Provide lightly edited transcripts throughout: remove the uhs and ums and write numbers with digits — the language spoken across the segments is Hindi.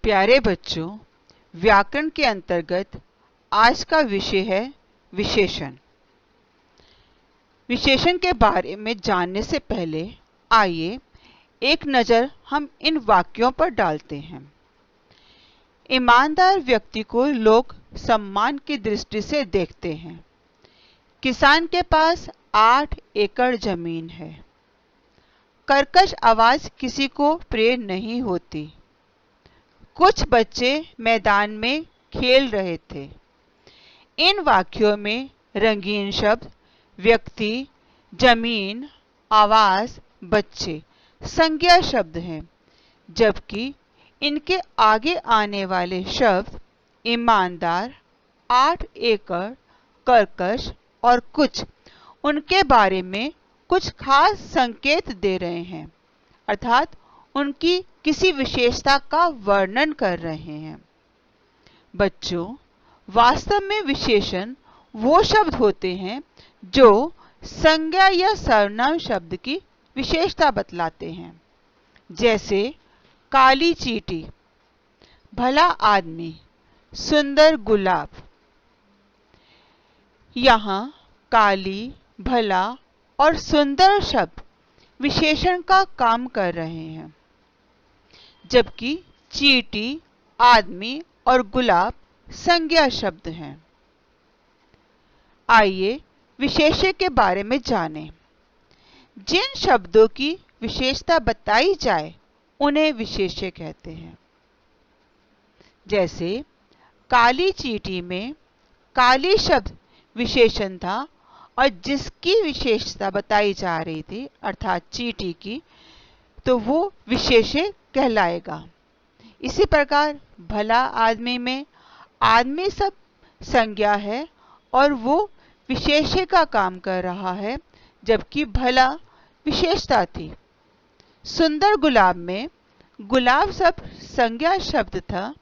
प्यारे बच्चों, व्याकरण के अंतर्गत आज का विषय है विशेषण। विशेषण के बारे में जानने से पहले आइए एक नज़र हम इन वाक्यों पर डालते हैं। ईमानदार व्यक्ति को लोग सम्मान की दृष्टि से देखते हैं। किसान के पास 8 एकड़ जमीन है। कर्कश आवाज किसी को प्रिय नहीं होती। कुछ बच्चे मैदान में खेल रहे थे। इन वाक्यों में रंगीन शब्द व्यक्ति, जमीन, आवाज, बच्चे संज्ञा शब्द हैं, जबकि इनके आगे आने वाले शब्द ईमानदार, 8 एकड़, कर्कश और कुछ उनके बारे में कुछ खास संकेत दे रहे हैं, अर्थात उनकी किसी विशेषता का वर्णन कर रहे हैं। बच्चों, वास्तव में विशेषण वो शब्द होते हैं जो संज्ञा या सर्वनाम शब्द की विशेषता बतलाते हैं। जैसे काली चींटी, भला आदमी, सुंदर गुलाब। यहाँ काली, भला और सुंदर शब्द विशेषण का काम कर रहे हैं, जबकि चींटी, आदमी और गुलाब संज्ञा शब्द हैं। आइए विशेष्य के बारे में जानें। जिन शब्दों की विशेषता बताई जाए उन्हें विशेष्य कहते हैं। जैसे काली चींटी में काली शब्द विशेषण था और जिसकी विशेषता बताई जा रही थी अर्थात चींटी की, तो वो विशेष्य कहलाएगा। इसी प्रकार भला आदमी में आदमी सब संज्ञा है और वो विशेष्य का काम कर रहा है, जबकि भला विशेषता थी। सुंदर गुलाब में गुलाब सब संज्ञा शब्द था,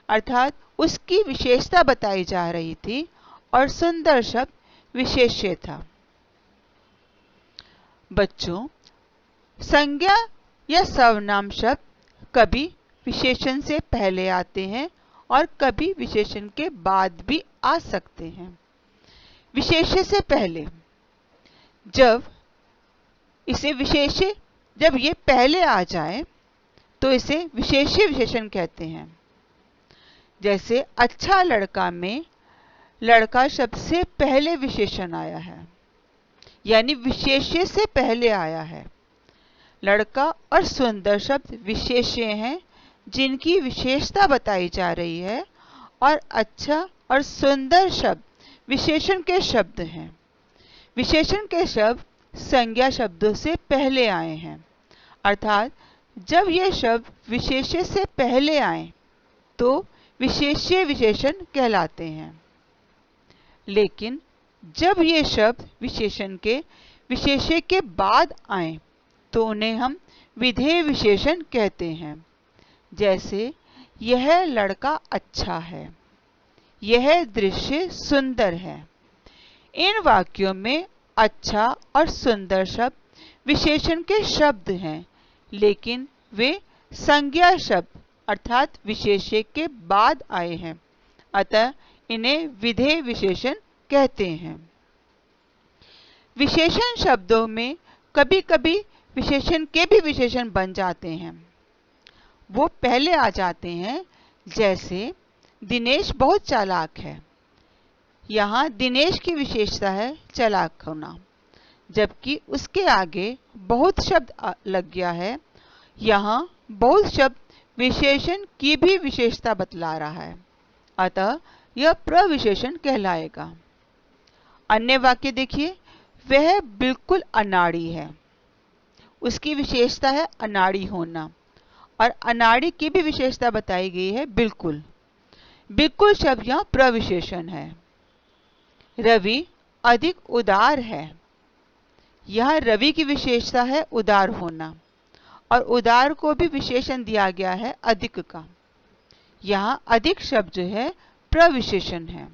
अर्थात उसकी विशेषता बताई जा रही थी और सुंदर शब्द विशेष्य था। बच्चों, संज्ञा या सर्वनाम शब्द कभी विशेषण से पहले आते हैं और कभी विशेषण के बाद भी आ सकते हैं। विशेष्य से पहले जब ये पहले आ जाए तो इसे विशेष्य विशेषण कहते हैं। जैसे अच्छा लड़का में लड़का शब्द से पहले विशेषण आया है, यानी विशेष्य से पहले आया है। लड़का और सुंदर शब्द विशेष्य हैं जिनकी विशेषता बताई जा रही है, और अच्छा और सुंदर शब्द विशेषण के शब्द हैं। विशेषण के शब्द संज्ञा शब्दों से पहले आए हैं, अर्थात जब ये शब्द विशेष्य से पहले आए तो विशेष्य विशेषण कहलाते हैं। लेकिन जब ये शब्द विशेषण के विशेष्य के बाद आए तो उन्हें हम विधेय विशेषण कहते हैं। जैसे यह लड़का अच्छा है, यह दृश्य सुंदर है। इन वाक्यों में अच्छा और सुंदर शब्द विशेषण के शब्द हैं, लेकिन वे संज्ञा शब्द अर्थात विशेष्य के बाद आए हैं, अतः इन्हें विधेय विशेषण कहते हैं। विशेषण शब्दों में कभी कभी विशेषण के भी विशेषण बन जाते हैं। वो पहले आ जाते हैं। जैसे दिनेश बहुत चालाक है। यहाँ दिनेश की विशेषता है चालाक होना, जबकि उसके आगे बहुत शब्द लग गया है। यहाँ बहुत शब्द विशेषण की भी विशेषता बतला रहा है, अतः यह प्रविशेषण कहलाएगा। अन्य वाक्य देखिए, वह बिल्कुल अनाड़ी है। उसकी विशेषता है अनाड़ी होना, और अनाड़ी की भी विशेषता बताई गई है बिल्कुल। बिल्कुल शब्द यहाँ प्रविशेषण है। रवि अधिक उदार है। यहाँ रवि की विशेषता है उदार होना, और उदार को भी विशेषण दिया गया है अधिक का। यहाँ अधिक शब्द जो है प्रविशेषण है,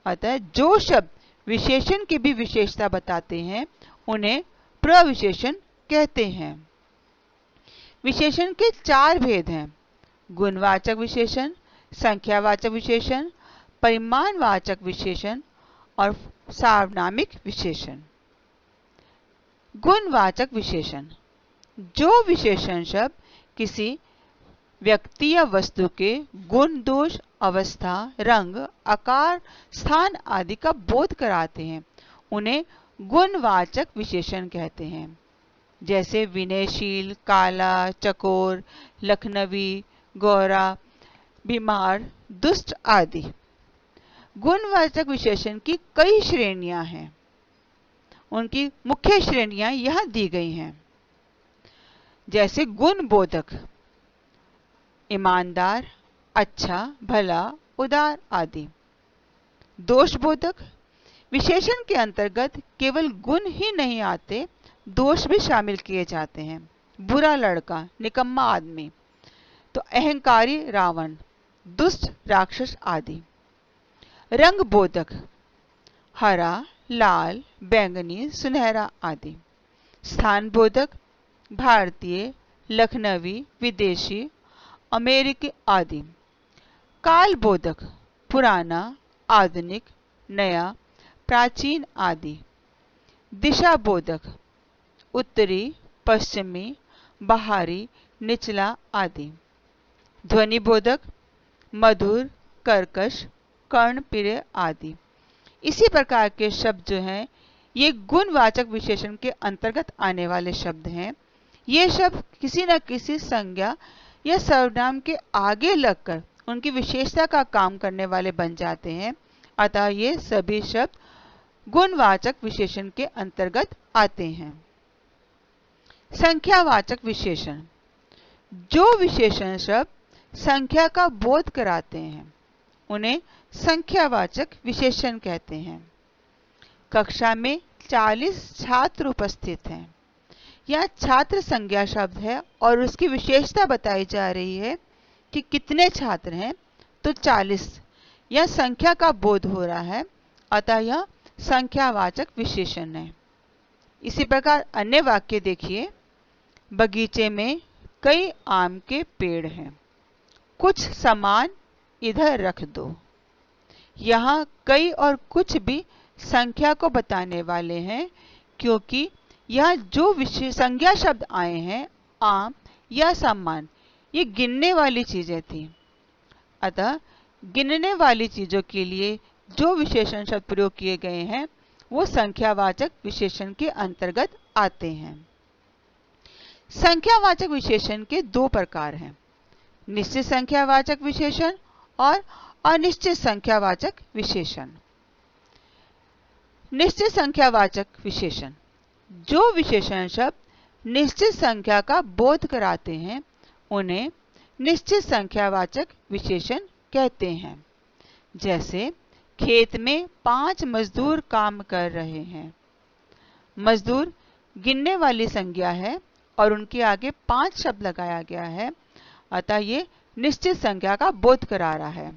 अतः जो शब्द विशेषण की भी विशेषता बताते हैं उन्हें प्रविशेषण कहते हैं। विशेषण के 4 भेद हैं। गुणवाचक विशेषण, संख्यावाचक विशेषण, परिमाणवाचक विशेषण और सार्वनामिक विशेषण। गुणवाचक विशेषण, जो विशेषण शब्द किसी व्यक्ति या वस्तु के गुण, दोष, अवस्था, रंग, आकार, स्थान आदि का बोध कराते हैं, उन्हें गुणवाचक विशेषण कहते हैं। जैसे विनयशील, काला, चकोर, लखनवी, गोरा, बीमार, दुष्ट आदि। गुणवाचक विशेषण की कई श्रेणियां हैं। उनकी मुख्य श्रेणियां यहां दी गई हैं। जैसे गुणबोधक, ईमानदार, अच्छा, भला, उदार आदि। दोषबोधक, विशेषण के अंतर्गत केवल गुण ही नहीं आते, दोष भी शामिल किए जाते हैं। बुरा लड़का, निकम्मा आदमी, तो अहंकारी रावण, दुष्ट राक्षस आदि। रंग बोधक, हरा, लाल, बैंगनी, सुनहरा आदि। स्थान बोधक, भारतीय, लखनवी, विदेशी, अमेरिकी आदि। काल बोधक, पुराना, आधुनिक, नया, प्राचीन आदि। दिशा बोधक, उत्तरी, पश्चिमी, बाहरी, निचला आदि। ध्वनि बोधक, मधुर, कर्कश, कर्णप्रिय आदि। इसी प्रकार के शब्द जो हैं ये गुणवाचक विशेषण के अंतर्गत आने वाले शब्द हैं। ये शब्द किसी न किसी संज्ञा या सर्वनाम के आगे लगकर उनकी विशेषता का काम करने वाले बन जाते हैं। अतः ये सभी शब्द गुणवाचक विशेषण के अंतर्गत आते हैं। संख्यावाचक विशेषण, जो विशेषण शब्द संख्या का बोध कराते हैं उन्हें संख्यावाचक विशेषण कहते हैं। कक्षा में 40 छात्र उपस्थित हैं। यह छात्र संज्ञा शब्द है और उसकी विशेषता बताई जा रही है कि कितने छात्र हैं, तो 40। यह संख्या का बोध हो रहा है, अतः यह संख्यावाचक विशेषण है। इसी प्रकार अन्य वाक्य देखिए। बगीचे में कई आम के पेड़ हैं, कुछ सामान इधर रख दो। यहाँ कई और कुछ भी संख्या को बताने वाले हैं, क्योंकि यह जो संज्ञा शब्द आए हैं, आम या सामान, ये गिनने वाली चीजें थी। अतः गिनने वाली चीजों के लिए जो विशेषण शब्द प्रयोग किए गए हैं वो संख्यावाचक विशेषण के अंतर्गत आते हैं। संख्यावाचक विशेषण के दो प्रकार हैं, निश्चित संख्यावाचक विशेषण और अनिश्चित संख्यावाचक विशेषण। निश्चित संख्यावाचक विशेषण, जो विशेषण शब्द निश्चित संख्या का बोध कराते हैं उन्हें निश्चित संख्यावाचक विशेषण कहते हैं। जैसे खेत में 5 मजदूर काम कर रहे हैं। मजदूर गिनने वाली संज्ञा है और उनके आगे 5 शब्द लगाया गया है, अतः ये निश्चित संख्या का बोध करा रहा है।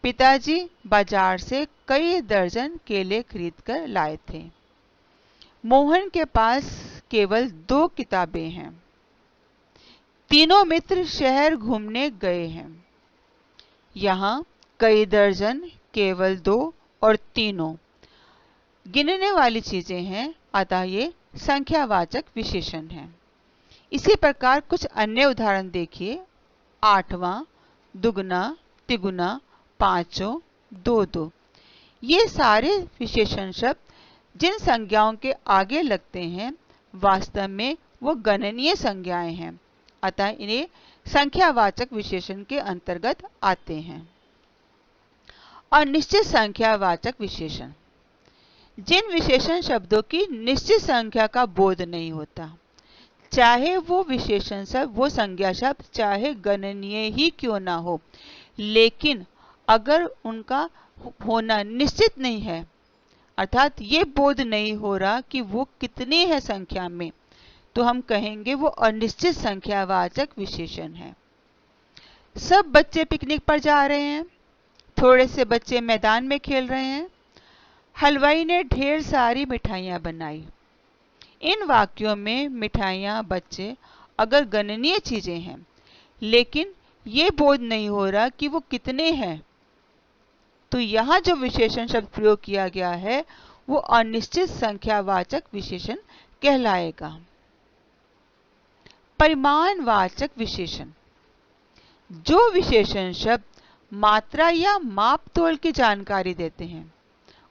पिताजी बाजार से कई दर्जन केले खरीद कर लाए थे। मोहन के पास केवल 2 किताबें हैं। तीनों मित्र शहर घूमने गए हैं। यहाँ कई दर्जन, केवल 2 और तीनों गिनने वाली चीजें हैं, अतः ये संख्यावाचक विशेषण हैं। इसी प्रकार कुछ अन्य उदाहरण देखिए। 8वां, दुगना, तिगुना, 5, 2, ये सारे विशेषण शब्द जिन संज्ञाओं के आगे लगते हैं वास्तव में वो गणनीय संज्ञाएं हैं, अतः इन्हें संख्यावाचक विशेषण के अंतर्गत आते हैं। और निश्चित संख्यावाचक विशेषण, जिन विशेषण शब्दों की निश्चित संख्या का बोध नहीं होता, चाहे वो विशेषण शब्द, वो संज्ञा शब्द चाहे गणनीय ही क्यों ना हो, लेकिन अगर उनका होना निश्चित नहीं है, अर्थात ये बोध नहीं हो रहा कि वो कितनी है संख्या में, तो हम कहेंगे वो अनिश्चित संख्यावाचक विशेषण है। सब बच्चे पिकनिक पर जा रहे हैं, थोड़े से बच्चे मैदान में खेल रहे हैं, हलवाई ने ढेर सारी मिठाइयाँ बनाई। इन वाक्यों में मिठाइयाँ, बच्चे अगर गणनीय चीजें हैं, लेकिन ये बोध नहीं हो रहा कि वो कितने हैं, तो यहाँ जो विशेषण शब्द प्रयोग किया गया है वो अनिश्चित संख्यावाचक विशेषण कहलाएगा। परिमाणवाचक विशेषण, जो विशेषण शब्द मात्रा या मापतोल की जानकारी देते हैं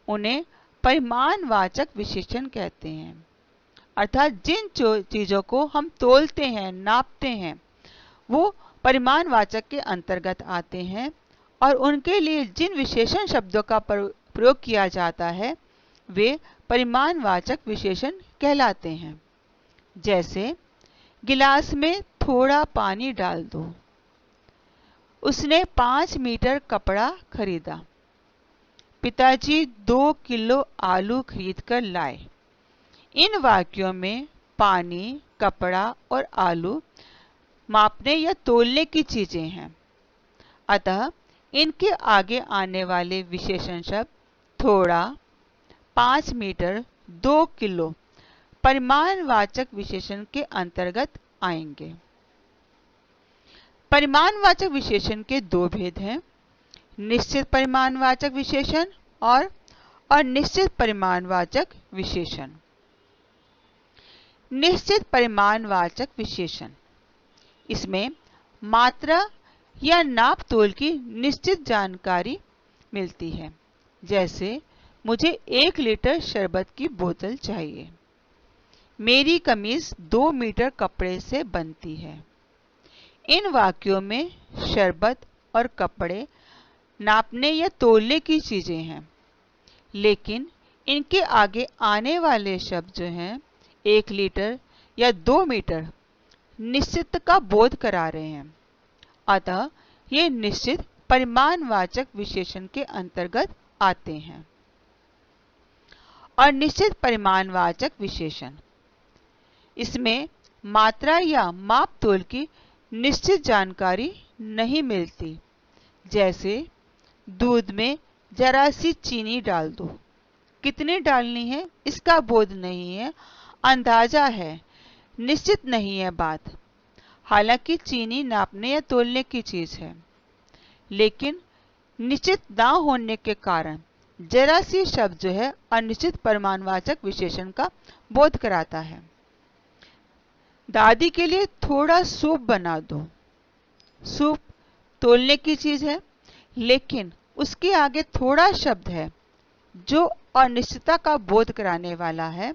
उन्हें परिमाणवाचक विशेषण कहते हैं। अर्थात जिन चीजों को हम तोलते हैं, नापते हैं, वो परिमाणवाचक के अंतर्गत आते हैं और उनके लिए जिन विशेषण शब्दों का प्रयोग किया जाता है वे परिमाणवाचक विशेषण कहलाते हैं। जैसे गिलास में थोड़ा पानी डाल दो, उसने 5 मीटर कपड़ा खरीदा, पिताजी 2 किलो आलू खरीद कर लाए। इन वाक्यों में पानी, कपड़ा और आलू मापने या तोलने की चीजें हैं, अतः इनके आगे आने वाले विशेषण शब्द थोड़ा, 5 मीटर, 2 किलो परिमाणवाचक विशेषण के अंतर्गत आएंगे। परिमाणवाचक विशेषण के दो भेद हैं, निश्चित परिमाणवाचक विशेषण और अनिश्चित परिमाणवाचक विशेषण। निश्चित परिमाणवाचक विशेषण, इसमें मात्रा या नाप तोल की निश्चित जानकारी मिलती है। जैसे मुझे 1 लीटर शरबत की बोतल चाहिए, मेरी कमीज 2 मीटर कपड़े से बनती है। इन वाक्यों में शरबत और कपड़े नापने या तोलने की चीजें हैं, लेकिन इनके आगे आने वाले शब्द जो हैं 1 लीटर या 2 मीटर निश्चित का बोध करा रहे हैं, अतः ये निश्चित परिमाणवाचक विशेषण के अंतर्गत आते हैं। और निश्चित परिमाणवाचक विशेषण, इसमें मात्रा या माप तोल की निश्चित जानकारी नहीं मिलती। जैसे दूध में जरा सी चीनी डाल दो, कितनी डालनी है इसका बोध नहीं है, अंदाजा है, निश्चित नहीं है बात। हालांकि चीनी नापने या तोलने की चीज है, लेकिन निश्चित ना होने के कारण जरा सी शब्द जो है अनिश्चित परिमाणवाचक विशेषण का बोध कराता है। दादी के लिए थोड़ा सूप बना दो, सूप तोलने की चीज है, लेकिन उसके आगे थोड़ा शब्द है जो अनिश्चितता का बोध कराने वाला है,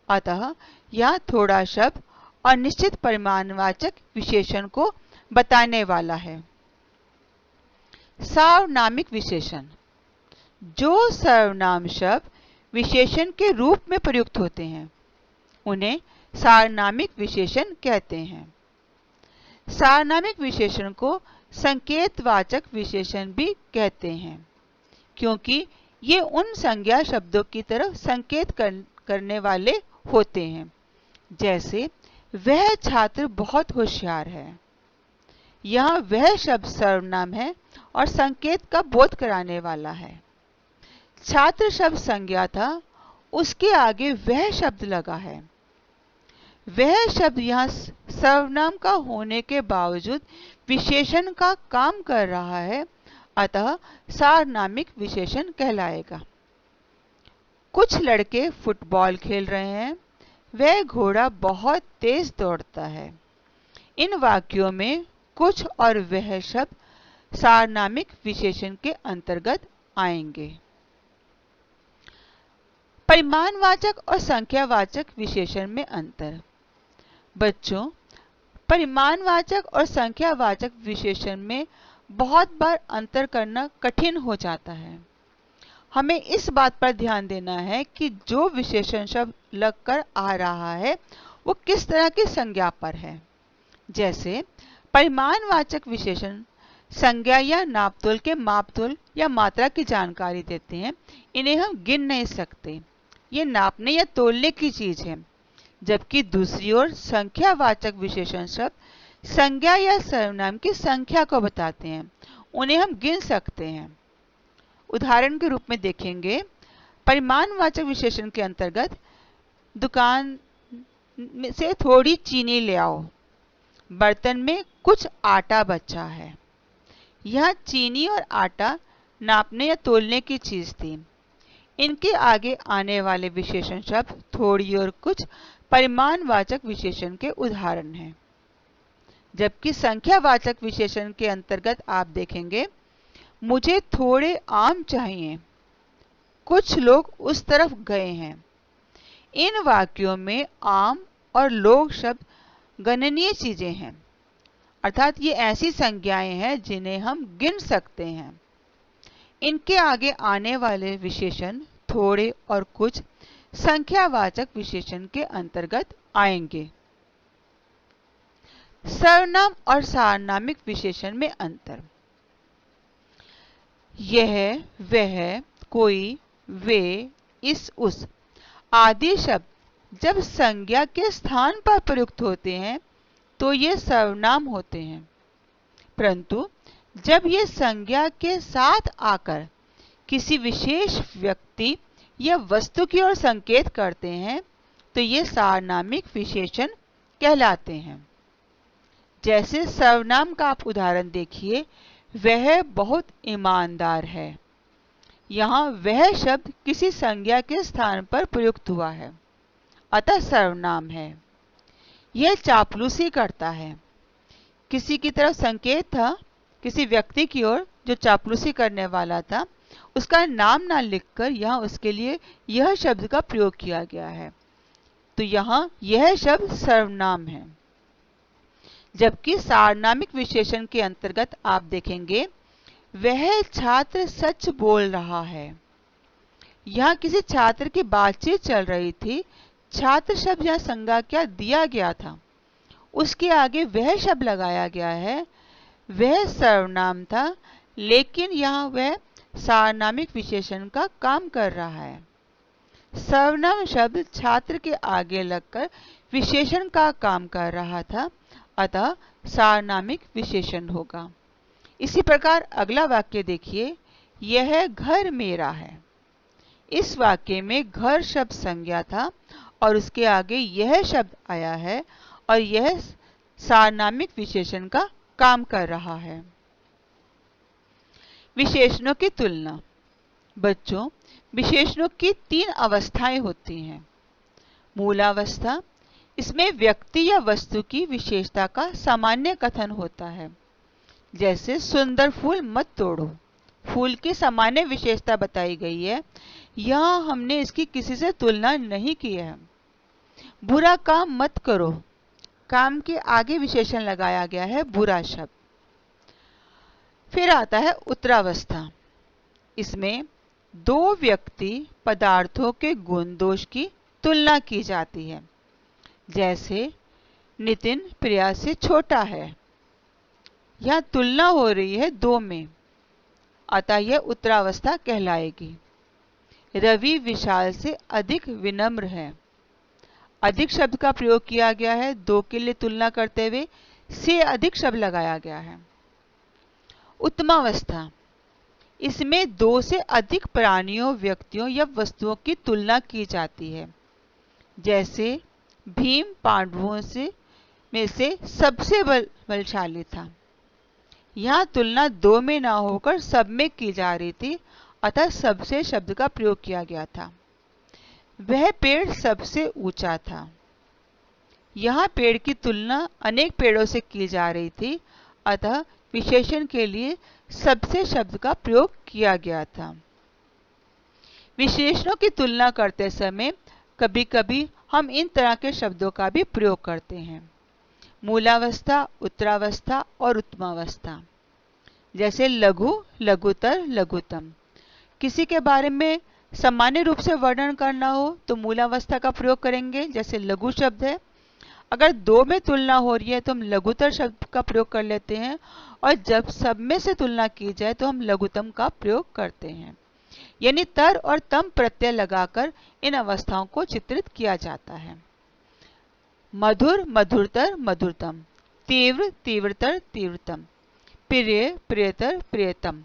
अतः यह थोड़ा शब्द अनिश्चित परिमाणवाचक विशेषण को बताने वाला है। सार्वनामिक विशेषण, जो सर्वनाम शब्द विशेषण के रूप में प्रयुक्त होते हैं उन्हें सार्वनामिक विशेषण कहते हैं। सार्वनामिक विशेषण को संकेतवाचक विशेषण भी कहते हैं, क्योंकि ये उन संज्ञा शब्दों की तरफ संकेत करने वाले होते हैं। जैसे वह छात्र बहुत होशियार है, यहाँ वह शब्द सर्वनाम है और संकेत का बोध कराने वाला है। छात्र शब्द संज्ञा था, उसके आगे वह शब्द लगा है। वह शब्द यहाँ सर्वनाम का होने के बावजूद विशेषण का काम कर रहा है, अतः सार्वनामिक विशेषण कहलाएगा। कुछ लड़के फुटबॉल खेल रहे हैं, वह घोड़ा बहुत तेज दौड़ता है। इन वाक्यों में कुछ और वह शब्द सार्वनामिक विशेषण के अंतर्गत आएंगे। परिमाणवाचक और संख्यावाचक विशेषण में अंतर। बच्चों, परिमाणवाचक और संख्यावाचक विशेषण में बहुत बार अंतर करना कठिन हो जाता है। हमें इस बात पर ध्यान देना है कि जो विशेषण शब्द लगकर आ रहा है वो किस तरह की संज्ञा पर है। जैसे परिमाणवाचक विशेषण संज्ञा या नापतोल के मापतोल या मात्रा की जानकारी देते हैं, इन्हें हम गिन नहीं सकते, ये नापने या तोलने की चीज है। जबकि दूसरी ओर संख्यावाचक विशेषण शब्द संज्ञा या सर्वनाम की संख्या को बताते हैं, उन्हें हम गिन सकते हैं। उदाहरण के रूप में देखेंगे, परिमाणवाचक विशेषण के अंतर्गत दुकान से थोड़ी चीनी ले आओ, बर्तन में कुछ आटा बचा है। यह चीनी और आटा नापने या तोलने की चीज थी। इनके आगे आने वाले विशेषण शब्द थोड़ी और कुछ परिमाणवाचक विशेषण के उदाहरण हैं। जबकि संख्यावाचक विशेषण के अंतर्गत आप देखेंगे, मुझे थोड़े आम चाहिए, कुछ लोग उस तरफ गए हैं। इन वाक्यों में आम और लोग शब्द गणनीय चीजें हैं, अर्थात ये ऐसी संज्ञाएं हैं जिन्हें हम गिन सकते हैं। इनके आगे आने वाले विशेषण थोड़े और कुछ संख्यावाचक विशेषण के अंतर्गत आएंगे। सर्वनाम और सार्वनामिक विशेषण में अंतर। यह, वह, कोई, वे, इस, उस आदि शब्द जब संज्ञा के स्थान पर प्रयुक्त होते हैं तो ये सर्वनाम होते हैं, परंतु जब ये संज्ञा के साथ आकर किसी विशेष व्यक्ति या वस्तु की ओर संकेत करते हैं तो ये सार्वनामिक विशेषण कहलाते हैं। जैसे सर्वनाम का आप उदाहरण देखिए, वह बहुत ईमानदार है। यहाँ वह शब्द किसी संज्ञा के स्थान पर प्रयुक्त हुआ है, अतः सर्वनाम है। यह चापलूसी करता है। किसी की तरफ संकेत था, किसी व्यक्ति की ओर जो चापलूसी करने वाला था, उसका नाम ना लिखकर यहाँ उसके लिए यह शब्द का प्रयोग किया गया है, तो यहाँ यह शब्द सर्वनाम है। जबकि सार्वनामिक विशेषण के अंतर्गत आप देखेंगे, वह छात्र सच बोल रहा है। यहाँ किसी छात्र की बातचीत चल रही थी। छात्र शब्द यहाँ संज्ञा क्या दिया गया था, उसके आगे वह शब्द लगाया गया है। वह सर्वनाम था, लेकिन यहाँ वह सार्वनामिक विशेषण का काम कर रहा है। सर्वनाम शब्द छात्र के आगे लगकर विशेषण का काम कर रहा था, अतः सार्वनामिक विशेषण होगा। इसी प्रकार अगला वाक्य देखिए, यह घर मेरा है। इस वाक्य में घर शब्द संज्ञा था और उसके आगे यह शब्द आया है और यह सार्वनामिक विशेषण का काम कर रहा है। विशेषणों की तुलना। बच्चों, विशेषणों की 3 अवस्थाएं होती हैं। मूलावस्था, इसमें व्यक्ति या वस्तु की विशेषता का सामान्य कथन होता है। जैसे सुंदर फूल मत तोड़ो, फूल की सामान्य विशेषता बताई गई है, यहाँ हमने इसकी किसी से तुलना नहीं की है। बुरा काम मत करो, काम के आगे विशेषण लगाया गया है बुरा शब्द। फिर आता है उत्तरावस्था। इसमें 2 व्यक्ति पदार्थों के गुण दोष की तुलना की जाती है। जैसे नितिन प्रिया से छोटा है, यह तुलना हो रही है 2 में, अतः यह उत्तरावस्था कहलाएगी। रवि विशाल से अधिक विनम्र है। अधिक शब्द का प्रयोग किया गया है, 2 के लिए तुलना करते हुए से अधिक शब्द लगाया गया है। उत्तमावस्था, इसमें 2 से अधिक प्राणियों, व्यक्तियों या वस्तुओं की तुलना की जाती है। जैसे भीम पांडवों में से सबसे बलशाली था। यहाँ तुलना 2 में ना होकर सब में की जा रही थी, अतः सबसे शब्द का प्रयोग किया गया था। वह पेड़ सबसे ऊंचा था। यहाँ पेड़ की तुलना अनेक पेड़ों से की जा रही थी, अतः विशेषण के लिए सबसे शब्द का प्रयोग किया गया था। विशेषणों की तुलना करते समय कभी कभी हम इन तरह के शब्दों का भी प्रयोग करते हैं। मूलावस्था, उत्तरावस्था और उत्तमावस्था। जैसे लघु, लघुतर, लघुतम। किसी के बारे में सामान्य रूप से वर्णन करना हो तो मूलावस्था का प्रयोग करेंगे, जैसे लघु शब्द है। अगर 2 में तुलना हो रही है तो हम लघुतर शब्द का प्रयोग कर लेते हैं, और जब सब में से तुलना की जाए तो हम लघुतम का प्रयोग करते हैं। यानी तर और तम प्रत्यय लगाकर इन अवस्थाओं को चित्रित किया जाता है। मधुर, मधुरतर, मधुरतम। तीव्र, तीव्रतर, तीव्रतम। प्रिय, प्रियतर, प्रियतम।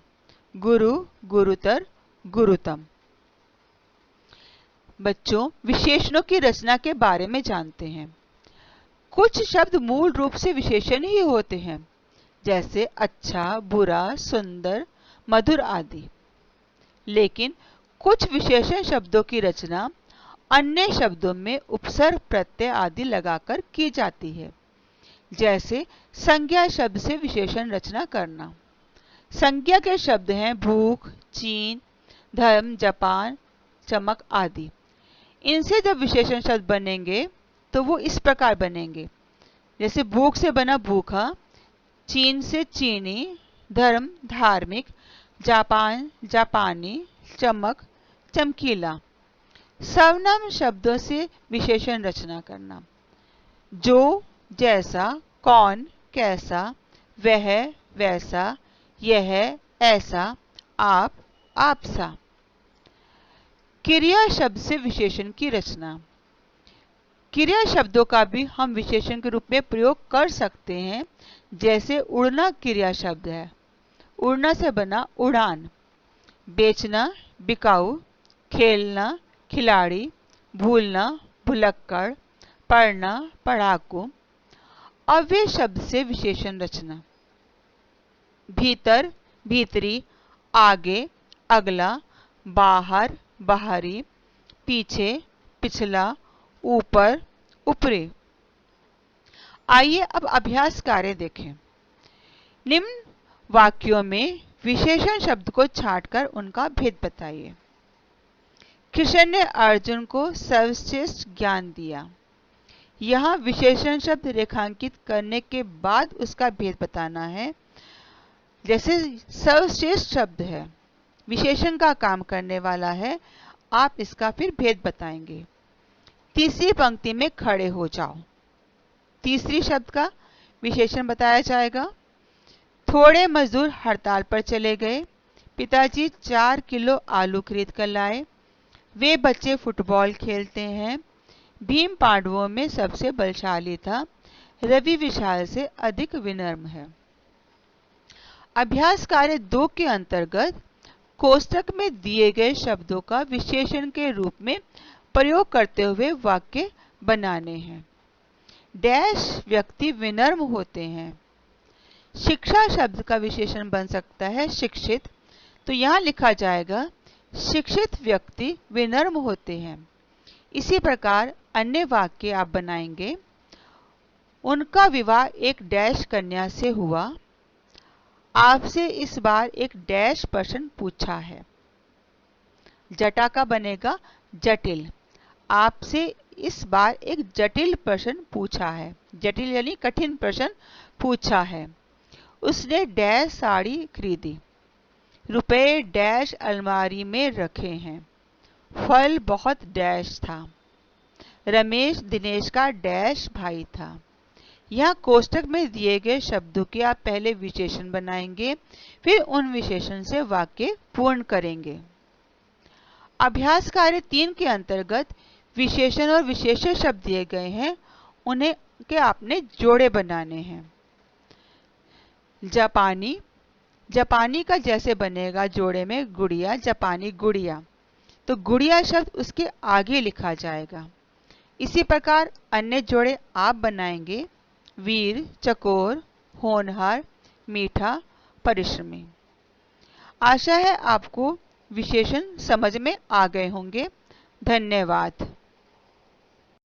गुरु, गुरुतर, गुरुतम। बच्चों, विशेषणों की रचना के बारे में जानते हैं। कुछ शब्द मूल रूप से विशेषण ही होते हैं, जैसे अच्छा, बुरा, सुंदर, मधुर आदि। लेकिन कुछ विशेषण शब्दों की रचना अन्य शब्दों में उपसर्ग प्रत्यय आदि लगाकर की जाती है। जैसे संज्ञा शब्द से विशेषण रचना करना। संज्ञा के शब्द हैं भूख, चीन, धर्म, जापान, चमक आदि। इनसे जब विशेषण शब्द बनेंगे तो वो इस प्रकार बनेंगे। जैसे भूख से बना भूखा, चीन से चीनी, धर्म धार्मिक, जापान जापानी, चमक चमकीला। सर्वनाम शब्दों से विशेषण रचना करना। जो, जैसा, कौन, कैसा, वह, वैसा, यह, ऐसा, आप, आपसा। क्रिया शब्द से विशेषण की रचना। क्रिया शब्दों का भी हम विशेषण के रूप में प्रयोग कर सकते हैं। जैसे उड़ना क्रिया शब्द है, उड़ना से बना उड़ान। बेचना बिकाऊ, खेलना खिलाड़ी, भूलना भुलक्कड़, पढ़ना पढ़ाकू। अव्यय शब्द से विशेषण रचना। भीतर भीतरी, आगे अगला, बाहर बाहरी, पीछे पिछला, ऊपर ऊपरी। आइए अब अभ्यास कार्य देखें। निम्न वाक्यों में विशेषण शब्द को छांटकर उनका भेद बताइए। कृष्ण ने अर्जुन को सर्वश्रेष्ठ ज्ञान दिया। यहाँ विशेषण शब्द रेखांकित करने के बाद उसका भेद बताना है। जैसे सर्वश्रेष्ठ शब्द है, विशेषण का काम करने वाला है, आप इसका फिर भेद बताएंगे। तीसरी पंक्ति में खड़े हो जाओ, तीसरी शब्द का विशेषण बताया जाएगा। थोड़े मजदूर हड़ताल पर चले गए। पिताजी 4 किलो आलू खरीद कर लाए। वे बच्चे फुटबॉल खेलते हैं। भीम पांडवों में सबसे बलशाली था। रवि विशाल से अधिक विनम्र है। अभ्यास कार्य 2 के अंतर्गत कोष्ठक में दिए गए शब्दों का विशेषण के रूप में प्रयोग करते हुए वाक्य बनाने हैं। डैश व्यक्ति विनम्र होते हैं। शिक्षा शब्द का विशेषण बन सकता है शिक्षित, तो यहाँ लिखा जाएगा शिक्षित व्यक्ति विनम्र होते हैं। इसी प्रकार अन्य वाक्य आप बनाएंगे। उनका विवाह एक डैश कन्या से हुआ। आपसे इस बार एक डैश प्रश्न पूछा है। जटा का बनेगा जटिल। आपसे इस बार एक जटिल प्रश्न पूछा है। जटिल यानी कठिन प्रश्न पूछा है। उसने डैश साड़ी खरीदी। रुपए डैश अलमारी में रखे हैं। फल बहुत डैश था। रमेश दिनेश का डैश भाई था। यहाँ कोष्ठक में दिए गए शब्दों के आप पहले विशेषण बनाएंगे, फिर उन विशेषण से वाक्य पूर्ण करेंगे। अभ्यास कार्य 3 के अंतर्गत विशेषण और विशेष्य शब्द दिए गए हैं, उन्हें के आपने जोड़े बनाने हैं। जापानी, जापानी का जैसे बनेगा जोड़े में गुड़िया, जापानी गुड़िया, तो गुड़िया शब्द उसके आगे लिखा जाएगा। इसी प्रकार अन्य जोड़े आप बनाएंगे। वीर, चकोर, होनहार, मीठा, परिश्रमी। आशा है आपको विशेषण समझ में आ गए होंगे। धन्यवाद।